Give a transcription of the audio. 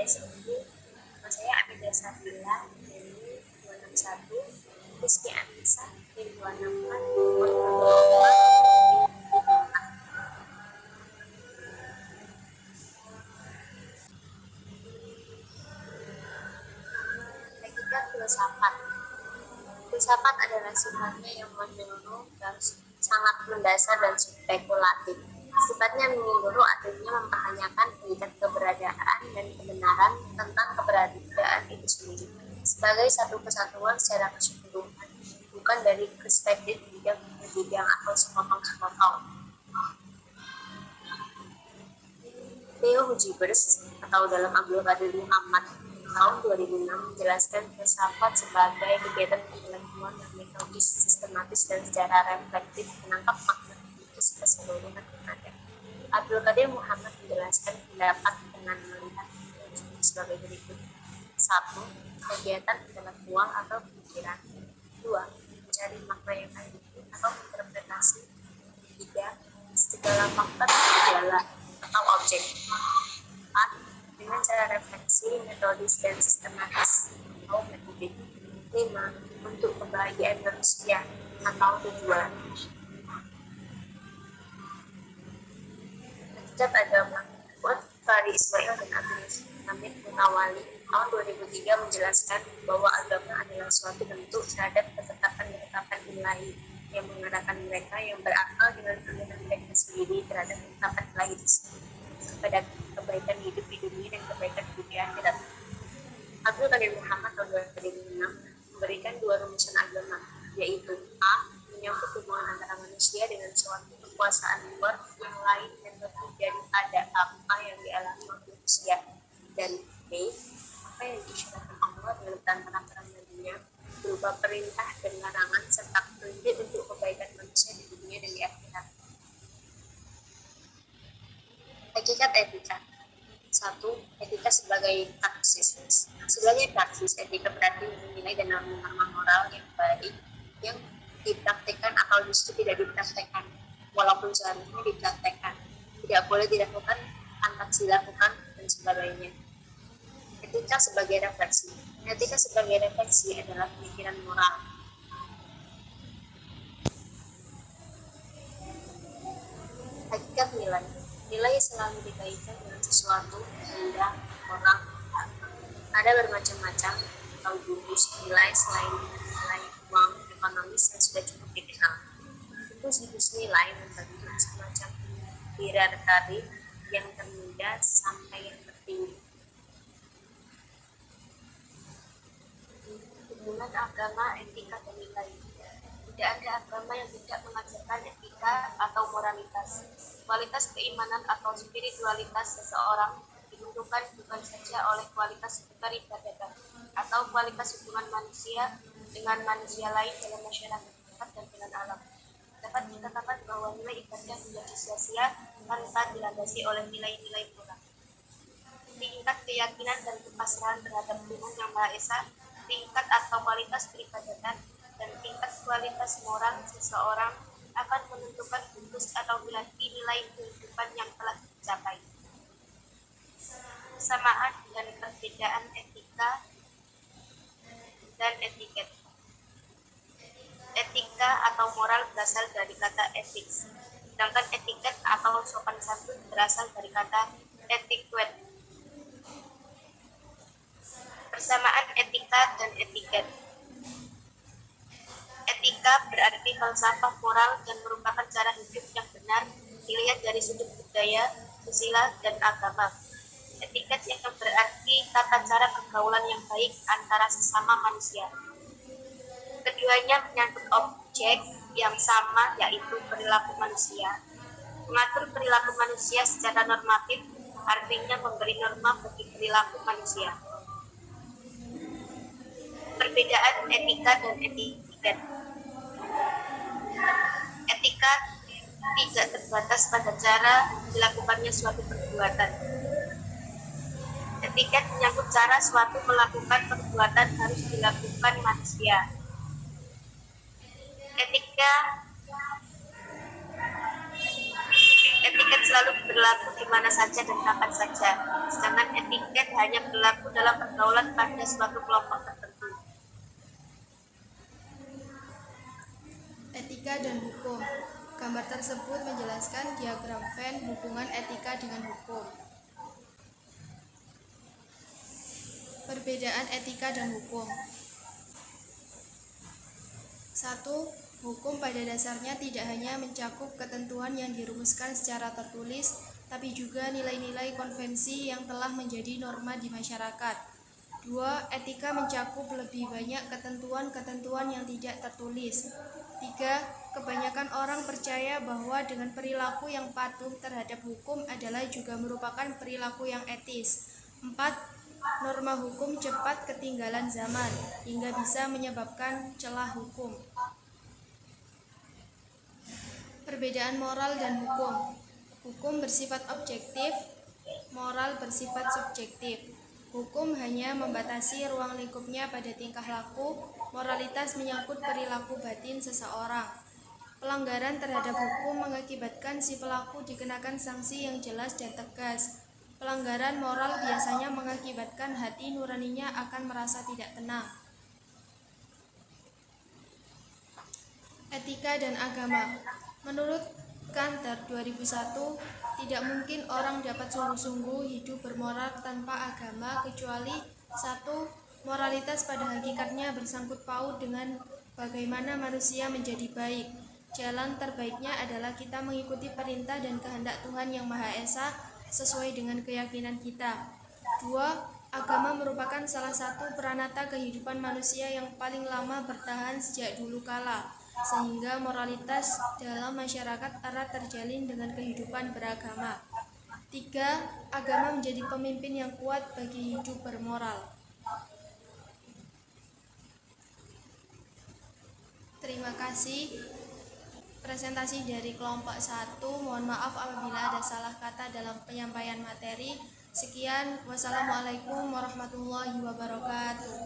guys, ini nama saya Amida Safila dari 261, Rizky Anissa dari 264. Etika filsafat. Filsafat adalah sifatnya yang menyeluruh dan sangat mendasar dan spekulatif. Sifatnya menyeluruh artinya mempertanyakan keberadaan dan kebenaran tentang keberadaan itu sendiri sebagai satu kesatuan secara keseluruhan, bukan dari perspektif bidang ke bidang atau sepotong-sepotong. Theo Hujibers atau dalam Abdul Qadir Muhammad tahun 2006 menjelaskan filsafat sebagai kegiatan intelektual yang metodis, sistematis, dan secara reflektif menangkap makna kritis keseluruhan yang ada. Abdul Qadir Muhammad menjelaskan pendapat dengan melihat sebagai berikut: 1. Kegiatan intelektual atau pikiran. 2. Mencari makna yang hakiki atau interpretasi. 3. Segala fakta gejala atau objek. 4. Dengan cara refleksi, metodis, dan sistematis atau metodik. 5. Untuk kebahagiaan manusia atau tujuan. Kitab Agama buat Fari Ismail dan Abdul Hamid Mutawali tahun 2003 menjelaskan bahwa agama adalah suatu bentuk terhadap ketetapan ilahi yang mengarahkan mereka yang berakal dengan aliran mereka sendiri terhadap ketetapan ilahi kepada kebaikan hidup di dunia dan kebaikan hidup di akhirat. Abdul Qadir Muhammad tahun 2006 memberikan 2 rumusan agama, yaitu A. Menyangkut hubungan antara manusia dengan suatu kekuasaan luar yang lain dan lebih daripada apa yang dialami manusia, dan B. Apa yang disyaratkan Allah dalam tantangan dunia berupa perintah dan larangan serta petunjuk untuk kebaikan manusia di dunia dan di akhirat. Hakikat etika. 1. Etika sebagai praksis. Sebagai praksis, etika berarti menilai dan norma moral yang baik yang dipraktikkan atau justru tidak dipraktikkan, walaupun seharusnya dipraktikkan, tidak boleh dilakukan, pantas dilakukan, dan sebagainya. Etika sebagai refleksi. Etika sebagai refleksi adalah pemikiran moral. Hakikat nilai. Nilai selalu dikaitkan dengan sesuatu, benda, orang. Ada bermacam-macam atau jenis nilai selain nilai uang ekonomis yang sudah cukup dikenal. Situs nilai membentuk semacam hierarki yang termuda sampai yang tertinggi. Hubungan agama, etika, dan nilai. Tidak ada agama yang tidak mengajarkan etika atau moralitas. Kualitas keimanan atau spiritualitas seseorang ditentukan bukan saja oleh kualitas keperibadatan atau kualitas hubungan manusia dengan manusia lain dalam masyarakat dan dengan alam. Dapat dikatakan bahwa nilai ibadah menjadi sia-sia tanpa dilandasi oleh nilai-nilai moral. Tingkat keyakinan dan kepasrahan terhadap Tuhan Yang Maha Esa, tingkat atau kualitas peribadatan, dan tingkat kualitas moral seseorang akan menentukan bagus atau berarti nilai kehidupan yang telah dicapai. Kesamaan dan perbedaan etika dan etiket. Etika atau moral berasal dari kata ethics, sedangkan etiket atau sopan santun berasal dari kata etiquette. Persamaan etika dan etiket. Etika berarti falsafah moral dan merupakan cara hidup yang benar dilihat dari sudut budaya, sosial, dan agama. Etiket yang berarti tata cara pergaulan yang baik antara sesama manusia. Keduanya menyangkut objek yang sama, yaitu perilaku manusia. Mengatur perilaku manusia secara normatif artinya memberi norma bagi perilaku manusia. Perbedaan etika dan etiket. Etika tidak terbatas pada cara dilakukannya suatu perbuatan. Etiket menyangkut cara suatu melakukan perbuatan harus dilakukan manusia. Etika etiket selalu berlaku di mana saja dan kapan saja, sedangkan etiket hanya berlaku dalam pergaulan pada suatu kelompok tertentu. Etika dan hukum. Gambar tersebut menjelaskan diagram Venn hubungan etika dengan hukum. Perbedaan etika dan hukum. 1. Hukum pada dasarnya tidak hanya mencakup ketentuan yang dirumuskan secara tertulis, tapi juga nilai-nilai konvensi yang telah menjadi norma di masyarakat. 2. Etika mencakup lebih banyak ketentuan-ketentuan yang tidak tertulis. 3. Kebanyakan orang percaya bahwa dengan perilaku yang patuh terhadap hukum adalah juga merupakan perilaku yang etis. 4. Norma hukum cepat ketinggalan zaman, hingga bisa menyebabkan celah hukum. Perbedaan moral dan hukum. Hukum bersifat objektif, moral bersifat subjektif. Hukum hanya membatasi ruang lingkupnya pada tingkah laku, moralitas menyangkut perilaku batin seseorang. Pelanggaran terhadap hukum mengakibatkan si pelaku dikenakan sanksi yang jelas dan tegas. Pelanggaran moral biasanya mengakibatkan hati nuraninya akan merasa tidak tenang. Etika dan agama. Menurut Kanter 2001, tidak mungkin orang dapat sungguh-sungguh hidup bermoral tanpa agama kecuali 1. Moralitas pada hakikatnya bersangkut paut dengan bagaimana manusia menjadi baik. Jalan terbaiknya adalah kita mengikuti perintah dan kehendak Tuhan Yang Maha Esa sesuai dengan keyakinan kita. 2. Agama merupakan salah satu peranata kehidupan manusia yang paling lama bertahan sejak dulu kala, sehingga moralitas dalam masyarakat erat terjalin dengan kehidupan beragama. 3. Agama menjadi pemimpin yang kuat bagi hidup bermoral. Terima kasih. Presentasi dari kelompok 1. Mohon maaf apabila ada salah kata dalam penyampaian materi. Sekian, wassalamualaikum warahmatullahi wabarakatuh.